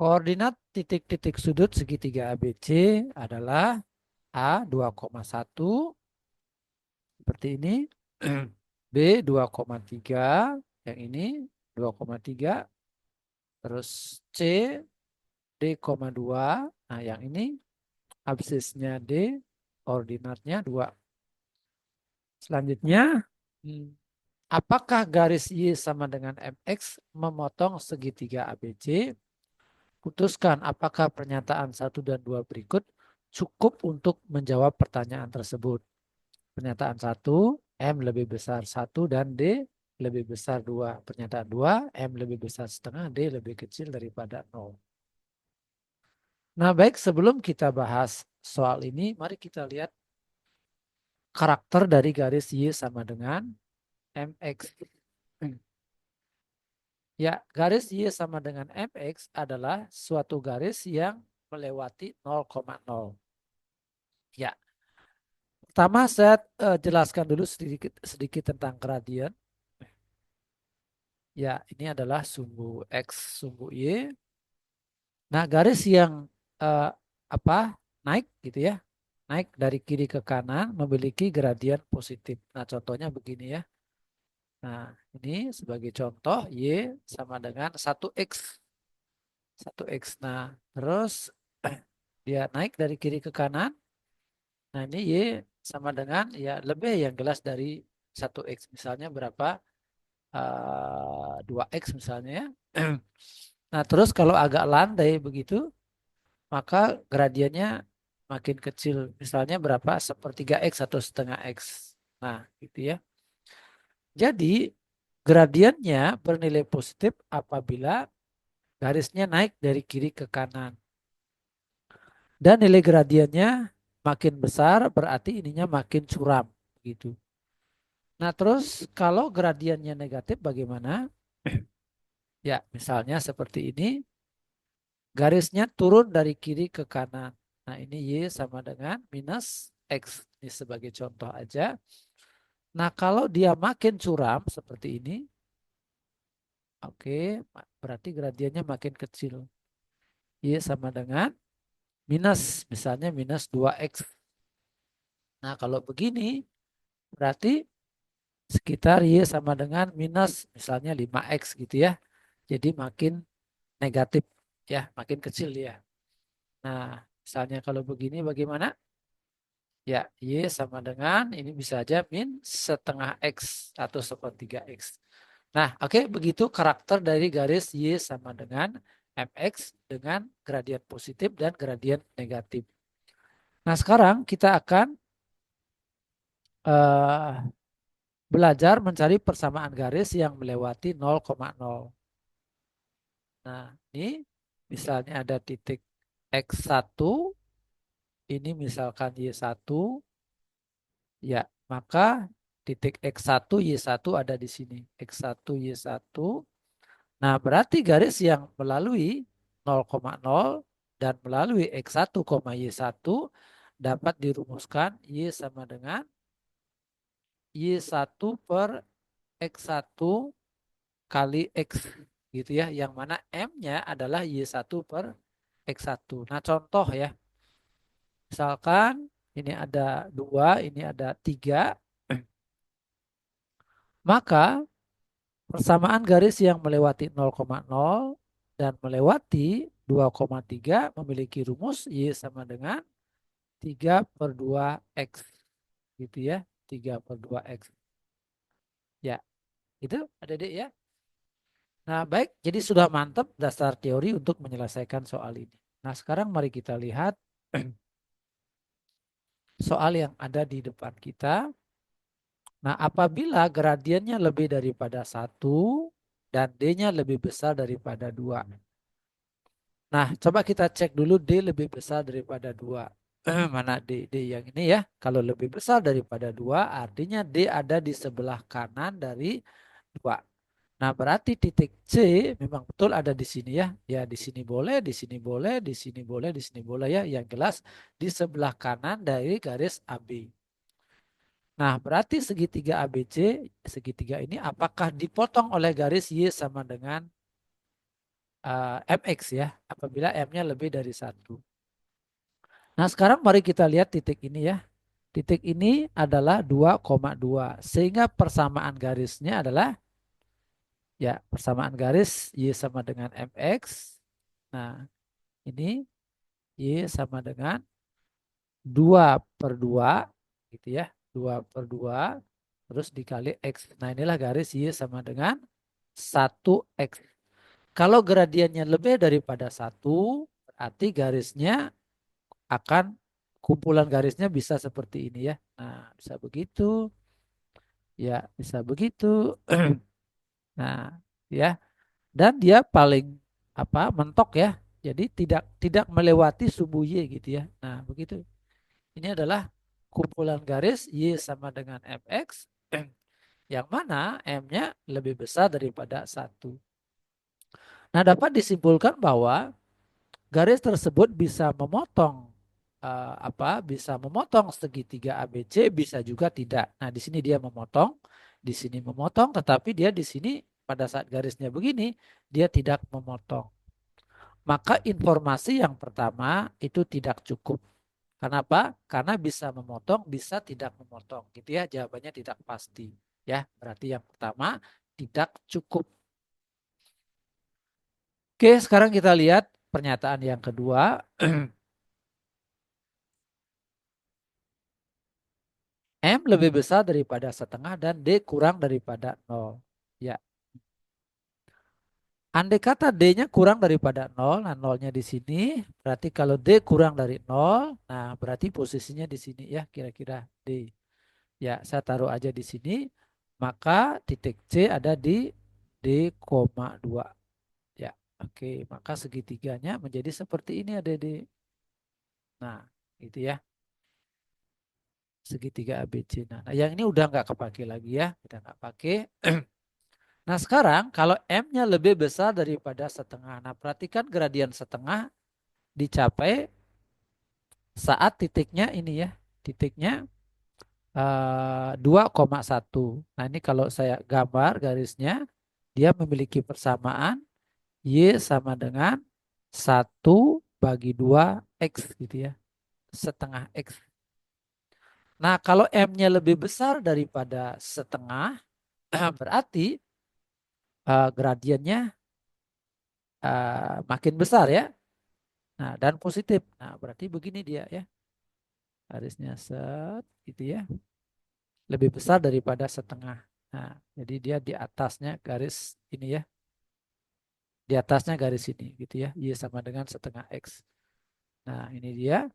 Koordinat titik-titik sudut segitiga ABC adalah A 2,1 seperti ini, B 2,3, yang ini 2,3, terus C D,2. Nah, yang ini absisnya D, koordinatnya 2. Selanjutnya, apakah garis Y sama dengan MX memotong segitiga ABC? Putuskan apakah pernyataan 1 dan 2 berikut cukup untuk menjawab pertanyaan tersebut. Pernyataan 1, M lebih besar 1 dan D lebih besar 2. Pernyataan 2, M lebih besar setengah, D lebih kecil daripada 0. Nah, baik, sebelum kita bahas soal ini, mari kita lihat karakter dari garis Y sama dengan MX. Ya, garis Y sama dengan MX adalah suatu garis yang melewati 0,0. Ya, pertama saya jelaskan dulu sedikit sedikit tentang gradien. Ya, ini adalah sumbu X, sumbu Y. Nah, garis yang eh, apa naik gitu ya, naik dari kiri ke kanan memiliki gradien positif. Nah, contohnya begini ya. Nah, ini sebagai contoh Y sama dengan 1X. 1X. Nah, terus dia naik dari kiri ke kanan. Nah, ini Y sama dengan ya lebih yang jelas dari 1X. Misalnya berapa? 2X misalnya ya. Nah, terus kalau agak landai begitu, maka gradiennya makin kecil. Misalnya berapa? Sepertiga X atau setengah X. Nah, gitu ya. Jadi, gradiennya bernilai positif apabila garisnya naik dari kiri ke kanan. Dan nilai gradiennya makin besar berarti ininya makin curam gitu. Nah, terus kalau gradiennya negatif bagaimana? Ya, misalnya seperti ini, garisnya turun dari kiri ke kanan. Nah, ini Y sama dengan minus X. Ini sebagai contoh aja. Nah, kalau dia makin curam seperti ini, oke, berarti gradiennya makin kecil. Y sama dengan minus, misalnya minus 2X. Nah, kalau begini, berarti sekitar Y sama dengan minus misalnya 5X gitu ya. Jadi makin negatif ya, makin kecil ya. Nah, misalnya kalau begini bagaimana? Ya, Y sama dengan ini bisa aja min setengah X atau sepertiga X. Nah, oke, begitu karakter dari garis Y sama dengan MX dengan gradien positif dan gradien negatif. Nah, sekarang kita akan uh, belajar mencari persamaan garis yang melewati 0,0. Nah, ini misalnya ada titik X1, ini misalkan Y1, ya, maka titik X1, Y1 ada di sini. X1, Y1. Nah, berarti garis yang melalui 0,0 dan melalui X1, Y1 dapat dirumuskan Y sama dengan Y1 per X1 kali X gitu ya. Yang mana M-nya adalah Y1 per X1. Nah, contoh ya. Misalkan ini ada 2, ini ada 3. Maka persamaan garis yang melewati 0,0 dan melewati 2,3 memiliki rumus Y sama dengan 3 per 2X. Gitu ya. 3 per 2X. Ya, itu adik-adik ya. Nah, baik. Jadi sudah mantap dasar teori untuk menyelesaikan soal ini. Nah, sekarang mari kita lihat soal yang ada di depan kita. Nah, apabila gradiennya lebih daripada 1 dan D-nya lebih besar daripada 2. Nah, coba kita cek dulu D lebih besar daripada 2. Mana D? D yang ini ya. Kalau lebih besar daripada 2, artinya D ada di sebelah kanan dari 2. Nah, berarti titik C memang betul ada di sini ya. Ya, di sini boleh, di sini boleh, di sini boleh, di sini boleh ya. Yang jelas di sebelah kanan dari garis AB. Nah, berarti segitiga ABC, segitiga ini apakah dipotong oleh garis Y sama dengan MX ya, apabila M-nya lebih dari 1. Nah, sekarang mari kita lihat titik ini ya. Titik ini adalah 2,2. Sehingga persamaan garisnya adalah ya persamaan garis Y sama dengan MX. Nah, ini Y sama dengan 2/2 gitu ya. 2/2 terus dikali X. Nah, inilah garis Y sama dengan 1X. Kalau gradiennya lebih daripada 1, berarti garisnya akan kumpulan garisnya bisa seperti ini ya. Nah, bisa begitu. Ya, bisa begitu. Nah, ya. Dan dia paling mentok ya. Jadi tidak melewati sumbu Y gitu ya. Nah, begitu. Ini adalah kumpulan garis Y sama dengan MX yang mana M-nya lebih besar daripada 1. Nah, dapat disimpulkan bahwa garis tersebut bisa memotong bisa memotong segitiga ABC, bisa juga tidak. Nah, di sini dia memotong, di sini memotong, tetapi dia di sini pada saat garisnya begini dia tidak memotong. Maka informasi yang pertama itu tidak cukup. Kenapa? Karena bisa memotong, bisa tidak memotong. Gitu ya, jawabannya tidak pasti. Ya, berarti yang pertama tidak cukup. Oke, sekarang kita lihat pernyataan yang kedua. M lebih besar daripada setengah dan D kurang daripada 0. Ya, andai kata D-nya kurang daripada 0, nah 0-nya di sini, berarti kalau D kurang dari 0, nah berarti posisinya di sini ya, kira-kira D. Ya, saya taruh aja di sini, maka titik C ada di D,2. Ya, oke, maka segitiganya menjadi seperti ini ada di. Nah, itu ya, segitiga ABC. Nah, yang ini udah nggak kepake lagi ya, udah nggak pakai. Nah, sekarang kalau M-nya lebih besar daripada setengah. Nah, perhatikan gradien setengah dicapai saat titiknya ini ya. Titiknya 2,1. Nah, ini kalau saya gambar garisnya, dia memiliki persamaan Y sama dengan 1/2 X gitu ya. Setengah X. Nah, kalau M-nya lebih besar daripada setengah, berarti gradiennya makin besar ya. Nah, dan positif. Nah, berarti begini dia ya. Garisnya set gitu ya. Lebih besar daripada setengah. Nah, jadi dia di atasnya garis ini ya. Di atasnya garis ini gitu ya. Y sama dengan setengah X. Nah, ini dia.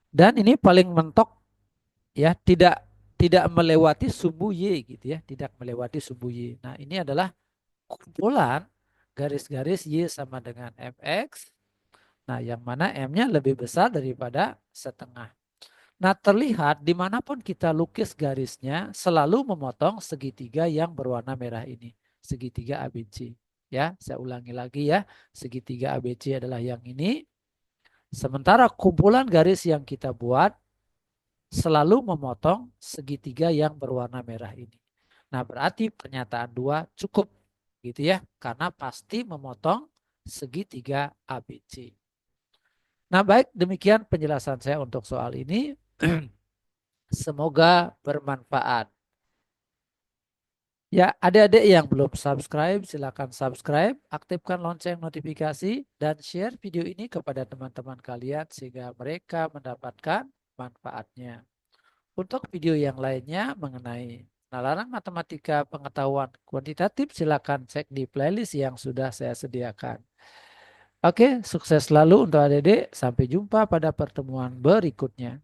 Dan ini paling mentok ya, tidak melewati sumbu Y gitu ya. Tidak melewati sumbu Y. Nah, ini adalah kumpulan garis-garis Y sama dengan MX. Nah, yang mana M-nya lebih besar daripada setengah. Nah, terlihat dimanapun kita lukis garisnya selalu memotong segitiga yang berwarna merah ini. Segitiga ABC. Ya, saya ulangi lagi ya. Segitiga ABC adalah yang ini. Sementara kumpulan garis yang kita buat selalu memotong segitiga yang berwarna merah ini. Nah, berarti pernyataan 2 cukup gitu ya. Karena pasti memotong segitiga ABC. Nah, baik, demikian penjelasan saya untuk soal ini. Semoga bermanfaat. Ya, adik-adik yang belum subscribe, silakan subscribe, aktifkan lonceng notifikasi, dan share video ini kepada teman-teman kalian sehingga mereka mendapatkan manfaatnya. Untuk video yang lainnya mengenai penalaran matematika pengetahuan kuantitatif, silakan cek di playlist yang sudah saya sediakan. Oke, sukses selalu untuk adik-adik. Sampai jumpa pada pertemuan berikutnya.